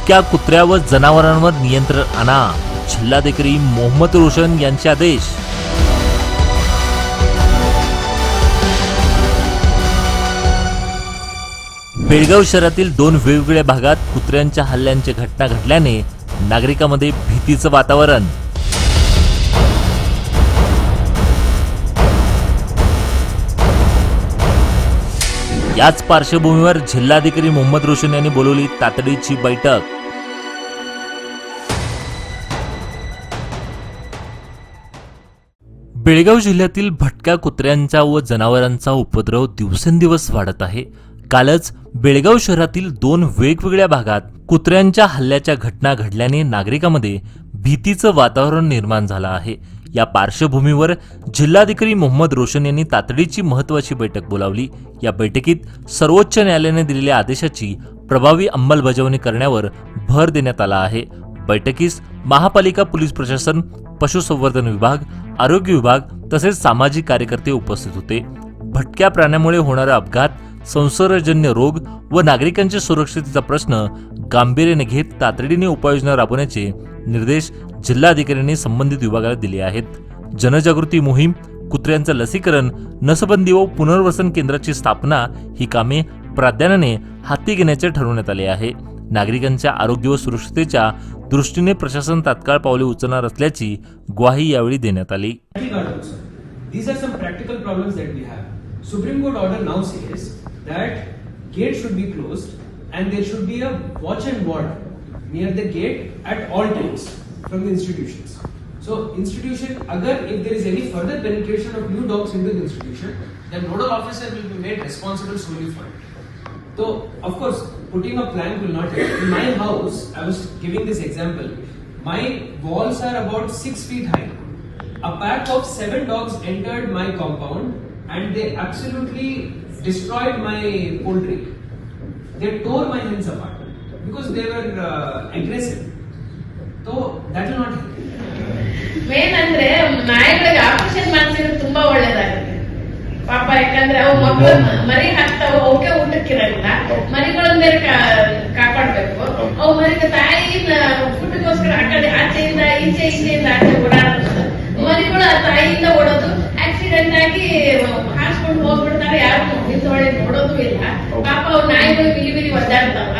भटक्या कुत्र्या व जनावरांवर नियंत्रण आणा, जिल्हाधिकारी मोहम्मद रोशन यांचे आदेश. बेळगाव शहरातील 2 वेगवेगळ्या भागात कुत्र्यांच्या हल्ल्यांच्या घटना घडल्याने नागरिकांमध्ये भीतीचं वातावरण. याच पार्श्वभूमीवर जिल्हाधिकारी मोहम्मद रोशन यांनी बोलवली तातडीची बैठक. बेळगाव जिल्ह्यातील भटक्या कुत्र्यांचा व जनावरांचा उपद्रव दिवसेंदिवस वाढत आहे. कालच बेळगाव शहरातील 2 वेगवेगळ्या भागात कुत्र्यांच्या हल्ल्याच्या घटना घडल्याने नागरिकांमध्ये भीतीचं वातावरण निर्माण झालं आहे. या पार्श्वभूमीवर जिल्हाधिकारी मोहम्मद रोशन यांनी तातडीची महत्त्वाची बैठक बोलावली. या बैठकीत सर्वोच्च न्यायालयाने दिलेल्या आदेशाची प्रभावी अंमलबजावणी करण्यावर भर देण्यात आला आहे. बैठकीस महापालिका, पोलीस प्रशासन, पशुसंवर्धन विभाग, आरोग्य विभाग तसेच सामाजिक कार्यकर्ते उपस्थित होते. भटक्या प्राण्यामुळे होणारा अपघात, संसर्गजन्य रोग व नागरिकांच्या सुरक्षिततेचा प्रश्न गांभीर्याने घेत तातडीने उपाययोजना राबवण्याचे निर्देश जिल्हाधिकाऱ्यांनी संबंधित विभागाला दिले आहेत. जनजागृती मोहीम, कुत्र्यांचं लसीकरण, नसबंदी व पुनर्वसन केंद्राची स्थापना ही कामे प्राधान्याने हाती घेण्याचे ठरवण्यात आले आहे. नागरिकांच्या आरोग्य व सुरक्षिततेच्या दृष्टीने प्रशासन तात्काळ पावले उचलणार असल्याची ग्वाही यावेळी देण्यात आली. These are some practical problems that we have. Supreme Court order now says that gate should be closed and there should be a watch and ward near the gate at all times from the institutions. So institution, agar if there is any further penetration of new dogs into the institution, then nodal officer will be made responsible solely for it. So of course putting a plank will not help. In my house, I was giving this example. My walls are about 6 feet high. A pack of 7 dogs entered my compound and they absolutely destroyed my poultry. They tore my hens apart because they were aggressive. So that will not help. Main ಅಂದ್ರೆ ನಾಯಿಗಳಿಗೆ operation ಮಾಡಿಸಿದ್ರೆ ತುಂಬಾ ಒಳ್ಳೇದಾಗುತ್ತೆ ಪಾಪ. ಯಾಕಂದ್ರೆ ಅವು ಮಕ್ಕಳು ಮರಿ ಹಾಕ್ತಾವ, ಅವಕ್ಕೆ ಊಟಕ್ಕಿರಲ್ಲ. ಮರಿಗಳನ್ನ ಬೇರೆ ಕಾಪಾಡ್ಬೇಕು. ಅವು ಮರಿಗೆ ತಾಯಿನ ಫುಡ್ಗೋಸ್ಕರ ಆ ಕಡೆ ಆಚೆಯಿಂದ ಈಚೆಯಿಂದ ಆಚೆ ಓಡಾಡ್ತಾರೆ. ಮರಿಗಳು ಆ ತಾಯಿಯಿಂದ ಓಡೋದು, ಆಕ್ಸಿಡೆಂಟ್ ಆಗಿ ಹಾಸ್ಕೊಂಡು ಹೋಗ್ಬಿಡ್ತಾರೆ. ಯಾರು ಹಿಂದೊಳಗೆ ನೋಡೋದು ಇಲ್ಲ. ಪಾಪ ಅವು ನಾಯಿಗಳು ಬಿಲಿ ಬಿಲಿ ಒದ್ದಾಡ್ತಾವ.